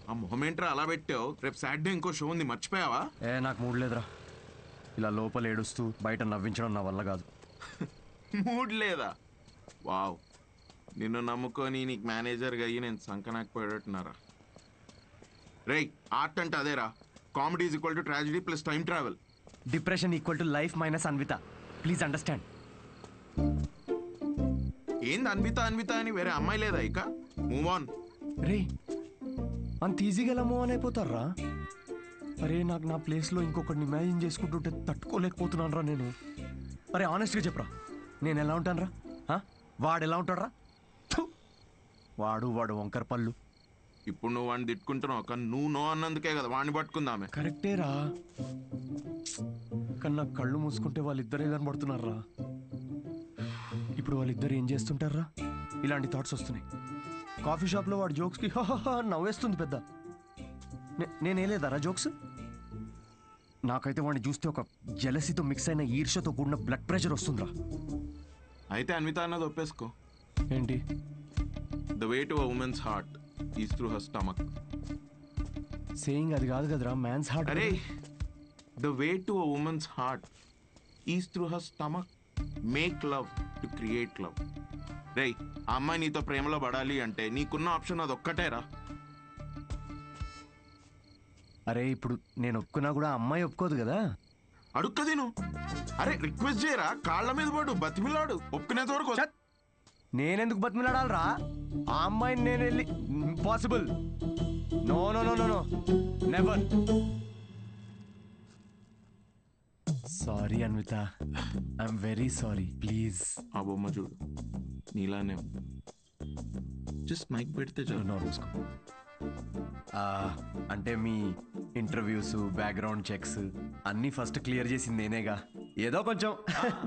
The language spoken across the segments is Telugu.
ఆ మొహమేంట్రా అలా పెట్టావు? రేపు సాటర్డే ఇంకో షో ఉంది, మర్చిపోయావా? నాకు మూడ్ లేదురా. ఇలా లోపల ఏడుస్తూ బయట నవ్వించడం నా వల్ల కాదు. మూడ్ లేదా? వావ్, నిన్ను నమ్ముకొని నీకు మేనేజర్గా అయ్యి నేను సంకనాకపోయేటట్టున్నారా? రేయ్, ఆర్ట్ అంటే అదేరా. Comedy is equal to tragedy plus time travel. Depression equal to life minus Anvitha. Please understand. ఏంది అన్విత అన్విత అని వేరే అమ్మాయి లేదా ఇక? Move on. రే, అంత ఈజీగా ఎలా మూవ్ ఆన్ అయిపోతారా? అరే, నాకు నా ప్లేస్లో ఇంకొకరిని ఇమాజిన్ చేసుకుంటుంటే తట్టుకోలేకపోతున్నాను రా నేను. అరే, ఆనెస్ట్గా చెప్పరా, నేను ఎలా ఉంటాను రా? వాడు ఎలా ఉంటాడు రా? వాడు వంకర పళ్ళు. ఇప్పుడు నువ్వు వాడిని తిట్టుకుంటున్నావు, కానీ నువ్వు నో అన్నందుకే కదా వాడిని పట్టుకుందామే. కరెక్టే రా, కానీ నాకు కళ్ళు మూసుకుంటే వాళ్ళిద్దరే కనబడుతున్నారా. ఇప్పుడు వాళ్ళిద్దరు ఏం చేస్తుంటారా? ఇలాంటి థాట్స్ వస్తున్నాయి. కాఫీ షాప్లో వాడు జోక్స్కి నవ్వేస్తుంది పెద్ద. నేనేలేదారా జోక్స్? నాకైతే వాడిని చూస్తే ఒక జెలసీతో మిక్స్ అయిన ఈర్ష్యతో కూడిన బ్లడ్ ప్రెషర్ వస్తుందిరా. అయితే అన్విత అన్నది ఒప్పేసుకో. ఏంటి? The way to a women's heart is through her stomach. Saying అది కాదు కదరా, మ్యాన్స్ హార్ట్. అరే, the way to a women's heart is through her stomach. Make love to create love. రేయ్, ఆ అమ్మాయి నీతో ప్రేమలో పడాలి అంటే నీకున్న ఆప్షన్ అది ఒక్కటేరా. అరే, ఇప్పుడు నేను ఒప్పుకున్నా కూడా అమ్మాయి ఒప్పుకోదు కదా. అడుక్కదిను. అరే, రిక్వెస్ట్ చేయరా, కాళ్ళ మీద పడు, బతిమిలాడు, ఒప్పుకునేంత వరకు. నేనెందుకు బతిమిలాడాలరా? ఆ అమ్మాయిని నేను వెళ్ళి impossible. No no no no no, never. Sorry Anvitha, I'm very sorry, please. ఆ బొమ్మ చూడు, నీలానే జస్ట్ మైక్ పెడితే చాలు. అంటే మీ ఇంటర్వ్యూస్, బ్యాక్గ్రౌండ్ చెక్స్ అన్నీ ఫస్ట్ క్లియర్ చేసింది నేనేగా. ఏదో కొంచెం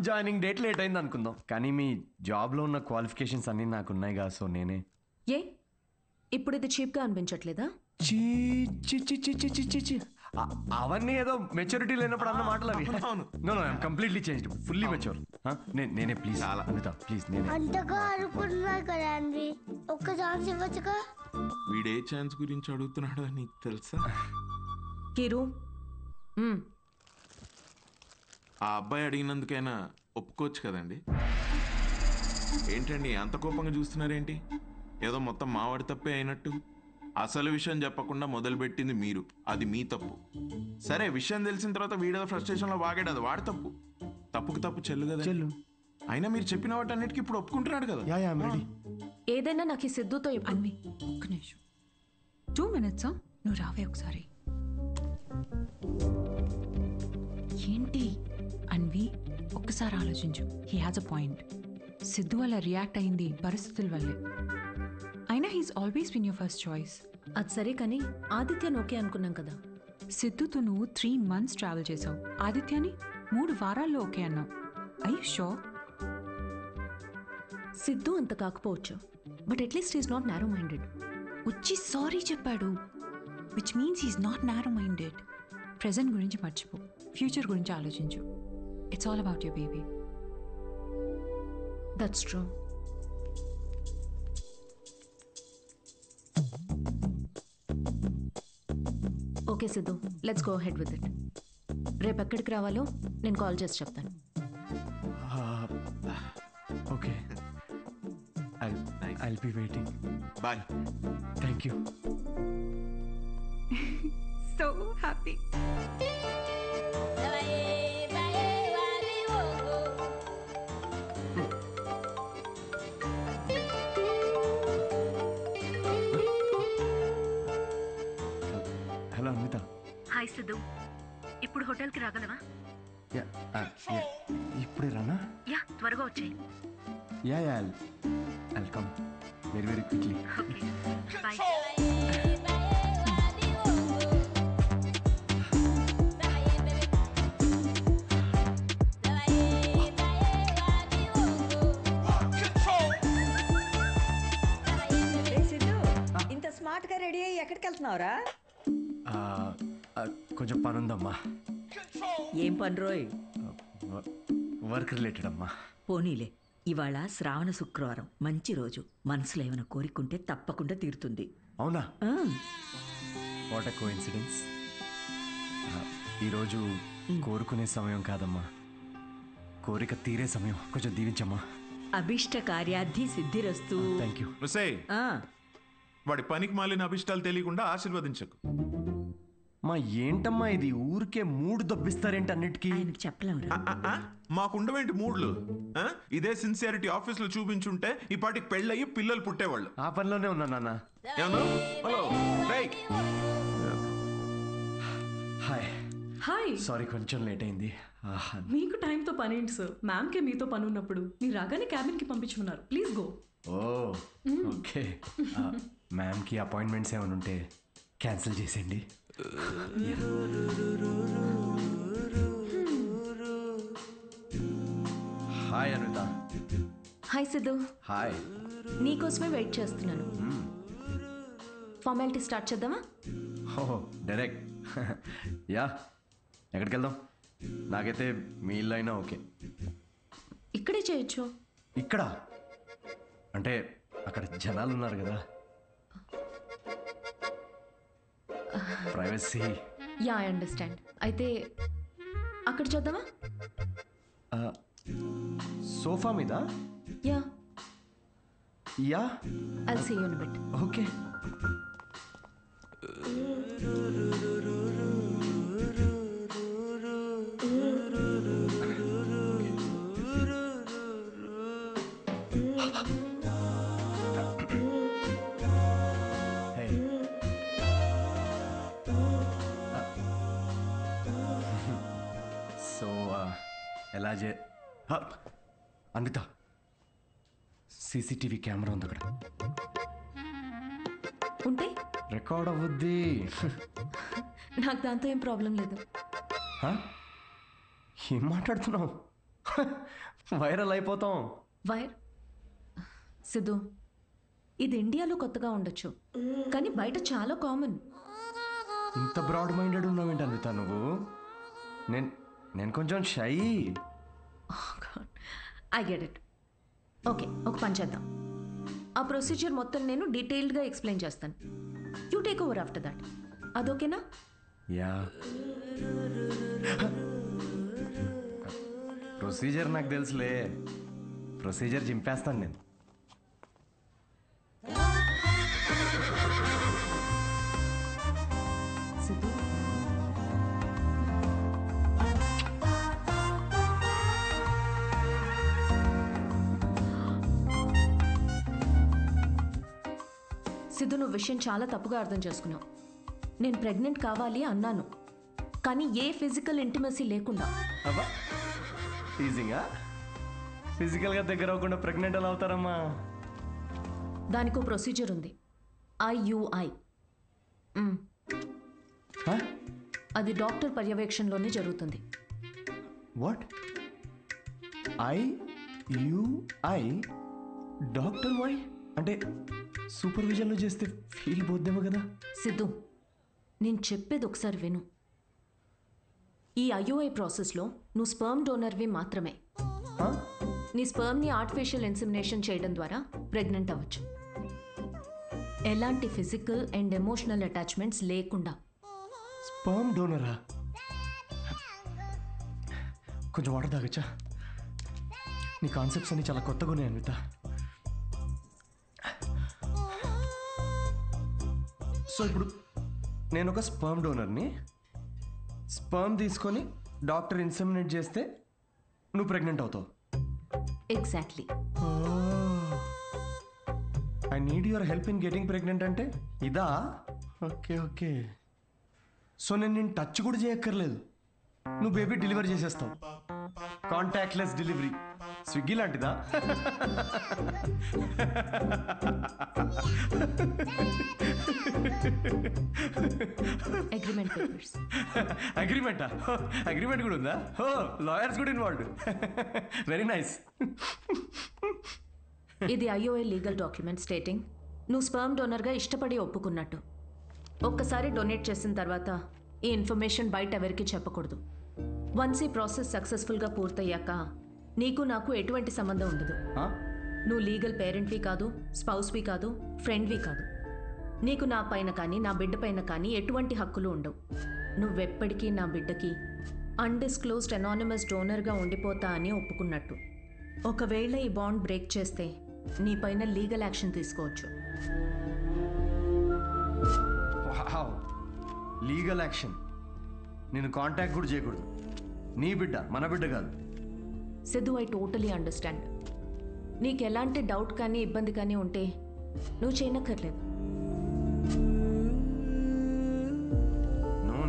జాయినింగ్ డేట్ లేట్ అయింది అనుకుందాం, కానీ మీ జాబ్లో ఉన్న క్వాలిఫికేషన్స్ అన్నీ నాకు ఉన్నాయిగా, సో నేనే. ఏ ఇప్పుడు ఇది చీప్గా అనిపించట్లేదా? చీ చీ చీ చీ చీ చీ చీ. అవన్నీ ఏదో మెచ్యూరిటీ లేనప్పుడు అన్న మాటలు అవి. No no, I'm completely changed, fully mature. నేనే ప్లీజ్ అనిత, ప్లీజ్ నేనే. అంతగా అనుకుంటున్నా కదా అండి, ఒక్క ఛాన్స్ ఇవ్వచ్చుగా. వీడే ఛాన్స్ గురించి అడుగుతున్నాడు అని నీకు తెలుసా? కిరు, ఆ అబ్బాయి అడిగినందుకైనా ఒప్పుకోవచ్చు కదండి. ఏంటండి అంత కోపంగా చూస్తున్నారేంటి? ఏదో మొత్తం మావాడి తప్పే అయినట్టు. అసలు విషయం చెప్పకుండా మొదలుపెట్టింది మీరు, అది మీ తప్పు. సరే, విషయం తెలిసిన తర్వాత వీడేదో ఫ్రస్ట్రేషన్లో వాగాడు, అది వాడి తప్పు. తప్పుకు తప్పు చెల్లు కదా చెల్లు. అయినా మీరు చెప్పిన వాటి అన్నిటికీ ఇప్పుడు ఒప్పుకుంటున్నాడు కదా. ఏదైనా నాకు ఈ సిద్ధుతో అన్వి, ఒక్క నిమిషం, 2 minutes. నువ్వు రావే ఒకసారి. ఏంటి అన్వి, ఒక్కసారి ఆలోచించు. He has a point. Siddhu వల్ల రియాక్ట్ అయింది పరిస్థితుల వల్లే. అయినా he's always been your first choice. అది సరే, కానీ ఆదిత్యని ఓకే అనుకున్నాం కదా. సిద్ధుతో నువ్వు 3 months ట్రావెల్ చేసావు, ఆదిత్యని 3 వారాల్లో ఓకే అన్నావు. I you sure? సిద్ధు అంత కాకపోవచ్చు, but at least is not narrow minded. వచ్చి సారీ చెప్పాడు, which means he's not narrow minded. Present గురించి మర్చిపో, ఫ్యూచర్ గురించి ఆలోచించు. It's all about your baby. That's true. Okay Siddhu, let's go head with it. రేపు ఎక్కడికి రావాలో నేను కాల్ చేసి చెప్తాను. Okay, I'll be waiting. Bye. Thank you. So happy. Hello Anvitha. Hi Siddhu, ఇప్పుడు హోటల్కి రాగలవా? ఇప్పుడే రానా? యా, త్వరగా వచ్చేయి. Yeah, I'll come very very quickly. Okay, bye. ఇంత స్మార్ట్ గా రెడీ అయ్యి ఎక్కడికి వెళ్తున్నావురా? కొంచెం పని ఉందమ్మా. ఏం పని రోయ్? వర్క్ రిలేటెడ్ అమ్మా. పోనీలే, ఇవాళ శ్రావణ శుక్రవారం, మంచి రోజు. మనసులో ఏమైనా కోరికుంటే తప్పకుండా తీరుతుంది. అవునా? What a coincidence. ఈరోజు కోరుకునే సమయం కాదమ్మా, కోరిక తీరే సమయం. కొంచెం దీవించమ్మా. అభిష్ట కార్యార్థి సిద్ధిరస్తు. Thank you. ముసే ఆ, వాడి పనికి మాలిన అభిష్టాలు తెలియకుండా ఆశీర్వదించకు. మా ఏంటమ్మా ఇది, ఊరికే మూడు దొబ్బిస్తారేంటి అన్నిటికీ? ఆయనకు చెప్పలేమురా. మాకుండవేంటి మూడ్లు? ఆ? ఇదే సిన్సియారిటీ ఆఫీస్ లో చూపించుంటే ఈ పాటికి పెళ్ళయి పిల్లలు పుట్టేవాళ్ళు. ఆ పనిలోనే ఉన్నా నాన్న. ఏమన్నా? హలో రేయ్. హాయ్. హాయ్, సారీ కొంచెం లేట్ అయింది. మీకు టైంతో పని ఏంటి సార్? మ్యామ్కే మీతో పని ఉన్నప్పుడు మీరు రాగానే క్యాబిన్కి పంపించుకున్నారు. Please go. Oh okay. మ్యామ్కి అపాయింట్మెంట్స్ ఏమైనా ఉంటే క్యాన్సిల్ చేసేయండి. Hi Anitha. Hi Siddhu, hi. నీకోసమే వెయిట్ చేస్తున్నాను. ఫార్మాలిటీ స్టార్ట్ చేద్దామా? Oh direct. యా, ఎక్కడికి వెళ్దాం? నాకైతే మీ ఇల్లు అయినా ఓకే. ఇక్కడే చేయొచ్చు. ఇక్కడ అంటే అక్కడ జనాలు ఉన్నారు కదా, ప్రైవసీ. Yeah, I understand. అయితే అక్కడ చేద్దామా? సోఫా మీద. Yeah, yeah, I'll see you in a bit. Okay. So ఎలా అన్విత, సీసీటీవీ కెమెరా ఉంది అక్కడ. ఉంటే రికార్డ్ అవ్వద్ది. నాకు దాంతో ఏం ప్రాబ్లం లేదు. ఏం మాట్లాడుతున్నావు? వైరల్ అయిపోతాం. వైర్ సిద్ధు, ఇది ఇండియాలో కొత్తగా ఉండొచ్చు, కానీ బయట చాలా కామన్. ఇంత బ్రాడ్ మైండెడ్ ఉన్నావేంటి అన్విత నువ్వు? నేను కొంచెం shy. I get it. Okay, ఒక పని చేద్దాం. ఆ ప్రొసీజర్ మొత్తం నేను డీటెయిల్డ్గా ఎక్స్ప్లెయిన్ చేస్తాను. You take over after that. అదోకేనా? యా. ప్రొసీజర్ నాకు తెలుసులే. ప్రొసీజర్ చింపేస్తాను నేను. సిద్ధు, సిద్ధు, నువ్వు విషయం చాలా తప్పుగా అర్థం చేసుకున్నావు. నేను ప్రెగ్నెంట్ కావాలి అన్నాను, కానీ ఏ ఫిజికల్ ఇంటిమసీ లేకుండా. అబ్బా, ఈజీగా ఫిజికల్గా దగ్గర అవ్వకుండా ప్రెగ్నెంట్ ఎలా అవుతారమ్మా? దానికో ప్రొసీజర్ ఉంది, IUI. అది డాక్టర్ పర్యవేక్షణలోనే జరుగుతుంది. వాట్? IUI? డాక్టర్ వై అంటే సూపర్విజన్లో చేస్తే ఫీల్ పోద్దేమో కదా? సిద్ధు, నేను చెప్పేది ఒకసారి విను. ఈ IUI ప్రాసెస్లో నువ్వు స్పర్మ్ డోనర్వి మాత్రమే. నీ స్పర్మ్ని ఆర్టిఫిషియల్ ఇన్సెమినేషన్ చేయడం ద్వారా ప్రెగ్నెంట్ అవ్వచ్చు, ఎలాంటి ఫిజికల్ అండ్ ఎమోషనల్ అటాచ్మెంట్స్ లేకుండా. స్పర్మ్ డోనరా? కొంచెం వాటర్ తాగచ్చా? నీ కాన్సెప్ట్స్ అన్ని చాలా కొత్తగా ఉన్నాయి అన్విత. సో ఇప్పుడు నేను ఒక స్పర్మ్ డోనర్ని. స్పర్మ్ తీసుకొని డాక్టర్ ఇన్సెమినేట్ చేస్తే నువ్వు ప్రెగ్నెంట్ అవుతావు. Exactly. I need your help in getting pregnant అంటే ఇదా? Okay okay. సో నేను టచ్ కూడా చేయక్కర్లేదు, నువ్వు బేబీ డెలివరీ చేసేస్తావు. Contactless delivery. స్విగ్గీ లాంటిదా? Agreement papers. అగ్రిమెంటా? అగ్రిమెంట్ కూడా ఉందా? ఓ, లాయర్స్ కూడా ఇన్వాల్వ్డ్. Very nice. ఇది IUI లీగల్ డాక్యుమెంట్ స్టేటింగ్ నువ్వు స్పర్మ్ డోనర్గా ఇష్టపడి ఒప్పుకున్నట్టు. ఒక్కసారి డొనేట్ చేసిన తర్వాత ఈ ఇన్ఫర్మేషన్ బయట ఎవరికి చెప్పకూడదు. వన్స్ ఈ ప్రాసెస్ సక్సెస్ఫుల్గా పూర్తయ్యాక నీకు నాకు ఎటువంటి సంబంధం ఉండదు. నువ్వు లీగల్ పేరెంట్వి కాదు, స్పౌస్వి కాదు, ఫ్రెండ్వి కాదు. నీకు నా పైన కానీ నా బిడ్డ పైన కానీ ఎటువంటి హక్కులు ఉండవు. నువ్వెప్పటికీ నా బిడ్డకి అన్డిస్క్లోజ్డ్ అనానిమస్ డోనర్గా ఉండిపోతా అని ఒప్పుకున్నట్టు. ఒకవేళ ఈ బాండ్ బ్రేక్ చేస్తే నీ పైన లీగల్ యాక్షన్ తీసుకోవచ్చు. Legal action? నేను కాంటాక్ట్ కూడా చేయకూడదు. నీ బిడ్డ మన బిడ్డ కాదు. Siddhu, I totally understand. నీకు ఎలాంటి డౌట్ కానీ ఇబ్బంది కానీ ఉంటే నువ్వు చేయనక్కర్లేదు.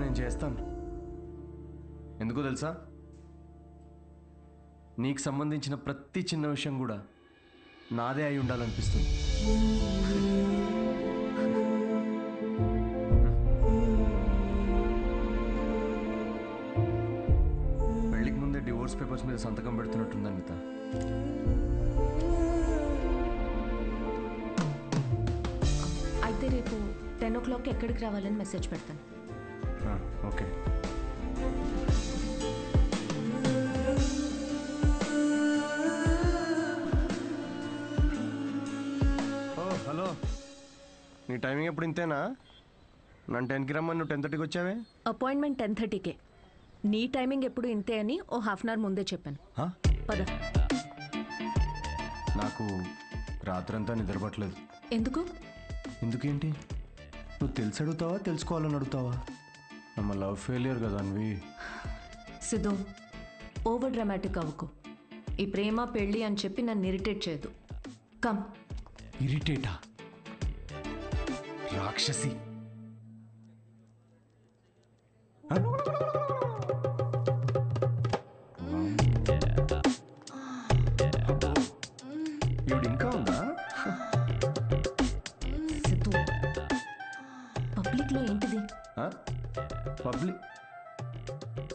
నేను చేస్తాను. ఎందుకో తెలుసా? నీకు సంబంధించిన ప్రతి చిన్న విషయం కూడా నాదే అయి ఉండాలనిపిస్తుంది. పెళ్లికి ముందే డివోర్స్ పేపర్స్ మీద సంతకం పెడుతున్నట్టుంది అనిత. అయితే రేపు 10 o'clock ఎక్కడికి రావాలని మెసేజ్ పెడతాను. ఓకే. హలో, నీ టైమింగ్ ఎప్పుడు ఇంతేనా? నన్ను 10కి రమ్మని నువ్వు 10:30కి వచ్చావే. అపాయింట్మెంట్ 10:30కే. నీ టైమింగ్ ఎప్పుడు ఇంతే అని ఓ హాఫ్ అన్ అవర్ ముందే చెప్పాను. పద. నాకు రాత్రంతా నిద్రపట్టలేదు. ఎందుకు? ఎందుకేంటి? నువ్వు తెలిసి అడుగుతావా తెలుసుకోవాలని అడుగుతావా? నమ్మ లవ్ ఫెయిలియర్ కదా అన్వి. సిద్ధు, ఓవర్ డ్రామాటిక్ అవ్వకు. ఈ ప్రేమ పెళ్ళి అని చెప్పి నన్ను ఇరిటేట్ చేయదు. కమ్. ఇరిటేటా? రాక్షసి. ఈవిడ ఇంకా ఉందా? సిద్ధు, పబ్లిక్లో ఏంటిది? పబ్లిక్?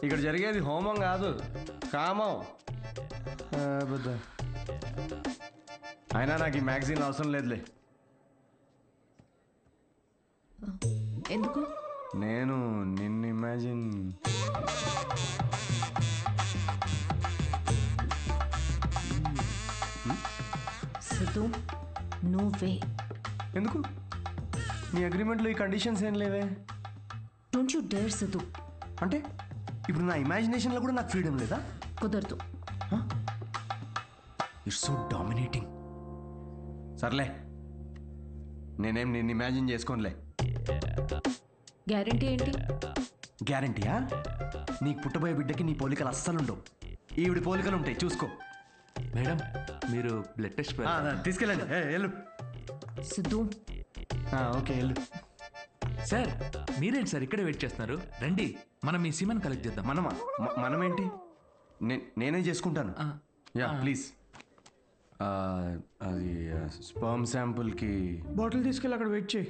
ఇక్కడ జరిగేది హోమం కాదు, కామం. అయినా నాకు ఈ మ్యాగజైన్ అవసరం లేదులే. ఎందుకు? నేను నిన్ను ఇమాజిన్. సిద్ధు, నువ్వే. ఎందుకు? నీ అగ్రిమెంట్లో ఈ కండిషన్స్ ఏం లేవే. Don't you dare Siddhu. అంటే ఇప్పుడు నా ఇమాజినేషన్లో కూడా నాకు ఫ్రీడమ్ లేదా? కుదరదు. It's so dominating. సర్లే, నేనేం నిన్ను ఇమాజిన్ చేసుకోనులే. గ్యారంటీ ఏంటి? గ్యారంటీయా? నీకు పుట్టబోయే బిడ్డకి నీ పోలికలు అస్సలు ఉండవు. ఈవిడి పోలికలు ఉంటాయి, చూసుకో. మేడం, మీరు బ్లడ్ టెస్ట్ తీసుకెళ్ళండి. వెళ్ళు. సిద్ధు. ఓకే, వెళ్ళు. సార్, మీరేంటి సార్ ఇక్కడే వెయిట్ చేస్తున్నారు? రండి, మనం ఈ సిమెన్ కలెక్ట్ చేద్దాం. మనమేంటి? నేనే చేసుకుంటాను. Yeah, please. అది స్పర్మ్ శాంపుల్కి బాటిల్ తీసుకెళ్ళి అక్కడ వెయిట్ చేయి.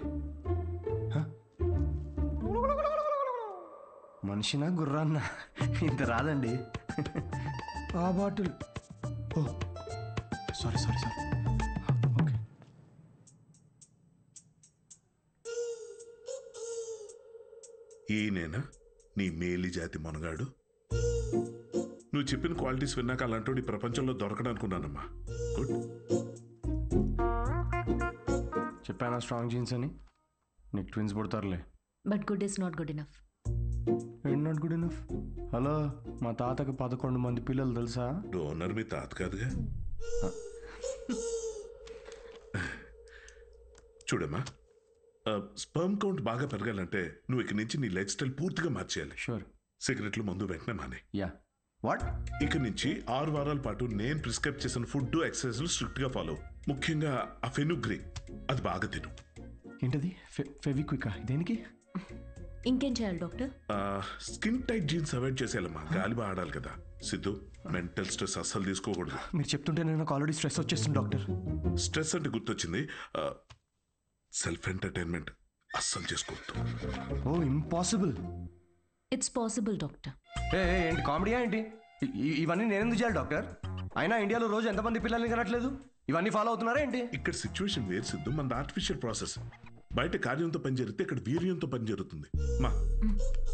మనిషినా గుర్రాన్న? ఇంత రాదండి. ఆ బాటిల్. ఓ సారీ. ఓకే. ఈయనేనా నీ మేలి జాతి మనగాడు? నువ్వు చెప్పిన క్వాలిటీస్ విన్నాక అలాంటి ఈ ప్రపంచంలో దొరకడనుకున్నానమ్మా. గుడ్. చెప్పానా స్ట్రాంగ్ జీన్స్ అని? నీకు ట్విన్స్ పుడతారులే. But good is not good enough. ఏంటి నాట్ గుడ్ ఇనఫ్? హలో, మా తాతకి 11 మంది పిల్లలు తెలుసా? డోనర్ మీ తాత కాదుగా. చూడమ్మా, స్పర్మ్ కౌంట్ బాగా పెరగాలంటే నువ్వు ఇక్కడి నుంచి నీ లైఫ్ స్టైల్ పూర్తిగా మార్చేయాలి. షూర్. సిగరెట్లు, మందు వెంటనే మానే. యా. వాట్? ఇక నుంచి 6 వారాల పాటు నేను ప్రిస్క్రైబ్ చేసిన ఫుడ్, ఎక్సర్సైజ్లు స్ట్రిక్ట్ గా ఫాలో. ముఖ్యంగా ఆ ఫెనుగ్రీ, అది బాగా తిను. ఏంటది? ఫెవిక్వికా? దేనికి? ఇంకేం చేయాలి doctor? Skin tight jeans avoid చేసేయాలమ్మా. గాలి బాగా ఆడాలి కదా. సిద్ధు, మెంటల్ స్ట్రెస్ అస్సలు తీసుకోకూడదు. మీరు చెప్తుంటే నాకు ఆల్రెడీ స్ట్రెస్ వచ్చేస్తుంది డాక్టర్. స్ట్రెస్ అంటే గుర్తొచ్చింది, సెల్ఫ్ ఎంటర్టైన్మెంట్ అస్సలు చేసుకోవద్దు. ఓ, ఇంపాసిబుల్. It's possible doctor. ఏంటి కామెడీయా ఏంటి? ఇవన్నీ నేనెందుకు చేయాలి డాక్టర్? అయినా ఇండియాలో రోజు ఎంతమంది పిల్లల్ని కనట్లేదు? ఇవన్నీ ఫాలో అవుతున్నారా ఏంటి? ఇక్కడ సిచ్యువేషన్ వేరు సిద్ధు, మన ఆర్టిఫిషియల్ ప్రాసెస్. బయట కార్యంతో పని జరిగితే ఇక్కడ వీర్యంతో పని జరుగుతుంది. మా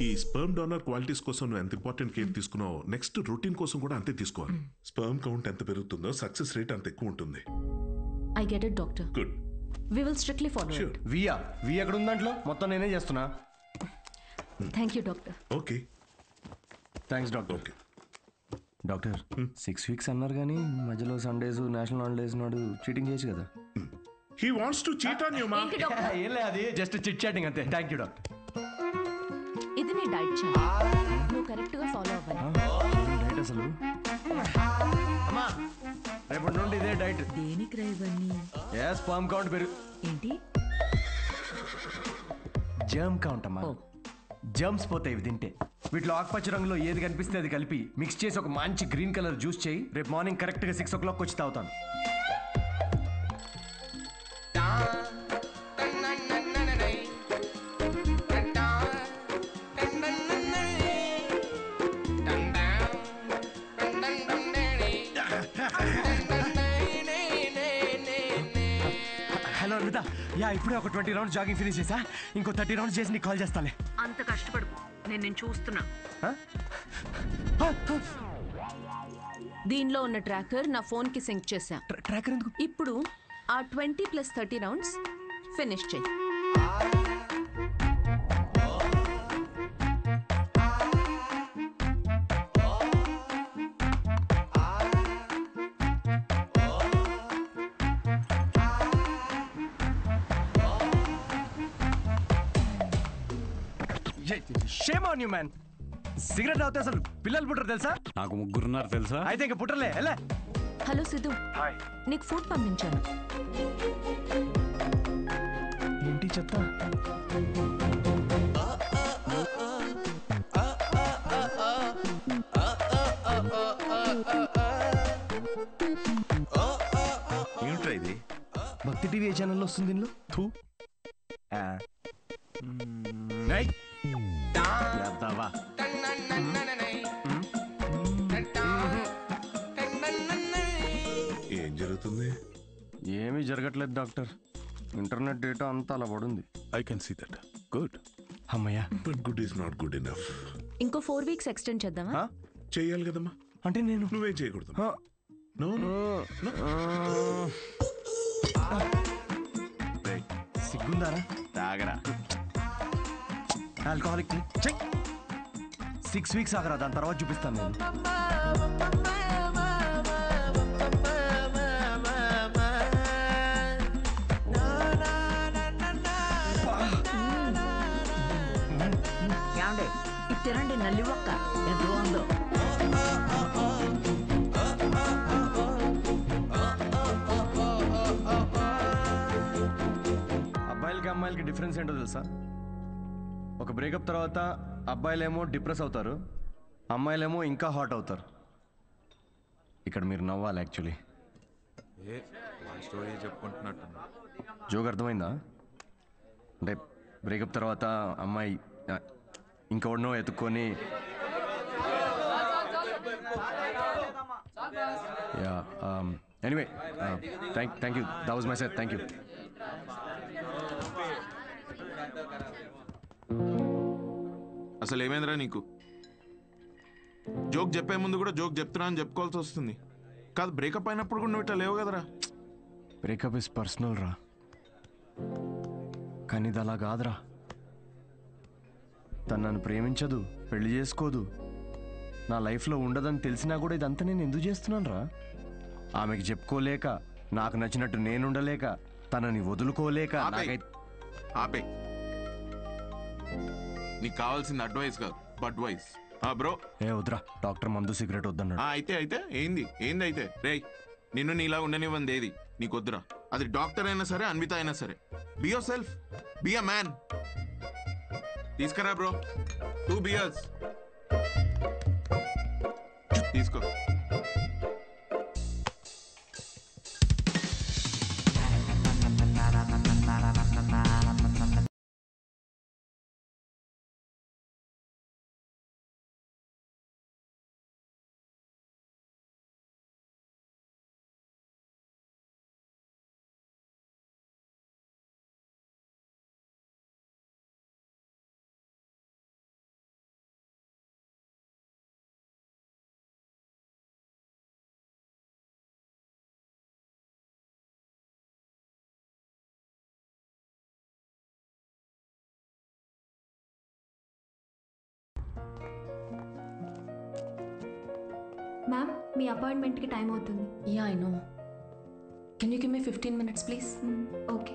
ఈ స్పర్మ్ డోనర్ క్వాలిటీస్ కోసం నువ్వు ఎంత ఇంపార్టెంట్ కేర్ తీసుకున్నావో నెక్స్ట్ రొటీన్ కోసం కూడా అంతే తీసుకోవాలి. స్పర్మ్ కౌంట్ ఎంత పెరుగుతుందో సక్సెస్ రేట్ అంత ఎక్కువ ఉంటుంది. I get it doctor. Good. We will strictly follow Sure. వి ఎక్కడ ఉంది దాంట్లో మొత్తం నేనే చేస్తున్నా. Thank you doctor. Okay thanks doctor. Okay doctor 6 weeks అన్నారు కానీ మధ్యలో సండేస్ నేషనల్ హాలిడేస్ నాడు చీటింగ్ చేయొచ్చు కదా. He wants to cheat on you మా. ఏం లేదు, అది జస్ట్ చిట్ చాటింగ్ అంతే. Thank you doctor. ఇది నీ డైట్ చార్ట్, నువ్వు కరెక్ట్గా ఫాలో అవ్వాలి. డైట్ అసలు అమ్మా రేపటి నుండి ఇదే డైట్. దేనికి రా ఇవన్నీ? స్పర్మ్ కౌంట్ పెరుగు. ఏంటి? జర్మ్ కౌంట్ అమ్మా. జర్మ్స్ పోతాయి ఇవి తింటే. వీటిలో ఆకుపచ్చ రంగులో ఏది కనిపిస్తే అది కలిపి మిక్స్ చేసి ఒక మంచి గ్రీన్ కలర్ జ్యూస్ చేయి. రేపు మార్నింగ్ కరెక్ట్గా 6 o'clock వచ్చి తాగుతాను. హలో అన్విత, ఇప్పుడే ఒక 20 rounds జాగింగ్ ఫినిష్ చేసా. ఇంకో 30 rounds చేసి నీకు కాల్ చేస్తాలే. అంత కష్టపడు, నేను చూస్తున్నా. దీనిలో ఉన్న ట్రాకర్ నా ఫోన్ కి సింక్ చేశా. ట్రాకర్ ఎందుకు? ఇప్పుడు ఆ 20 + 30 rounds ఫినిష్ చేయి. Shame on you man. Cigarette తాగితే అసలు పిల్లలు పుట్టరు తెలుసా? నాకు 3 ఉన్నారు తెలుసా? అయితే ఇంక పుట్టలే. ఎలా? హలో సిద్ధు, నీకు ఫుడ్ పంపించాను. ఏంటి చెత్త? ఏమిట్రా ఇది? భక్తి టీవీ ఏ ఛానల్లో వస్తుంది దీనిలో? థూ. ఏం జరుగుతుంది? ఏమీ జరగట్లేదు డాక్టర్. ఇంటర్నెట్ డేటా అంతా అలా పడుంది. I can see that. Good. అమ్మయ్యా. But good is not good enough. ఇంకో 4 weeks ఎక్స్టెండ్ చేద్దామా? చేయాలి కదమ్మా. అంటే నేను నువ్వేం చేయకూడదు. నో సిగ్గుందారా? తాగరా. ఆల్కహాలిక్ 6 weeks ఆగరా, దాని తర్వాత చూపిస్తాను నేను. ఏమండి, ఇది తినండి, నల్లి ఒక్క ఎంత బాగుందో. అబ్బాయిలకి అమ్మాయిలకి డిఫరెన్స్ ఏంటో తెలుసా? ఒక బ్రేకప్ తర్వాత అబ్బాయిలేమో డిప్రెస్ అవుతారు, అమ్మాయిలేమో ఇంకా హాట్ అవుతారు. ఇక్కడ మీరు నవ్వాలి యాక్చువల్లీ. స్టోరీ చెప్పుకుంటున్నట్టు. జోక్ అర్థమైందా? అంటే బ్రేకప్ తర్వాత అమ్మాయి ఇంకెవడనో ఎత్తుక్కొని yeah anyway thank you, that was my set. Thank you. అసలు ఏమైందిరా నీకు? జోక్ చెప్పే ముందు కూడా జోక్ చెప్తున్నా అని చెప్పుకోవాల్సి వస్తుంది. కాదు, బ్రేకప్ అయినప్పుడు కూడా నువ్వు ఇట్లా లేవు కదరా. బ్రేకప్ ఇస్ పర్సనల్ రా, కానీ ఇది అలా కాదురా. తను నన్ను ప్రేమించదు, పెళ్లి చేసుకోదు, నా లైఫ్లో ఉండదని తెలిసినా కూడా ఇదంతా నేను ఎందుకు చేస్తున్నాను రా? ఆమెకి చెప్పుకోలేక, నాకు నచ్చినట్టు నేనుండలేక, తనని వదులుకోలేక. ఆపే. నీకు కావాల్సింది అడ్వైస్ కాదు, అడ్వైస్. బ్రో వద్దురా, డాక్టర్ మందు సిగరెట్ వద్దన్నాడు. అయితే ఏంది అయితే రే, నిన్ను నీలా ఉండనివ్వంది ఏది నీకొద్దురా. అది డాక్టర్ అయినా సరే, అన్విత అయినా సరే. Be your self, be a man. తీసుకురా బ్రో 2 beers. తీసుకో. మ్యామ్ మీ అపాయింట్మెంట్కి టైం అవుతుంది. Yeah I know. Can you give me 15 minutes please? Okay.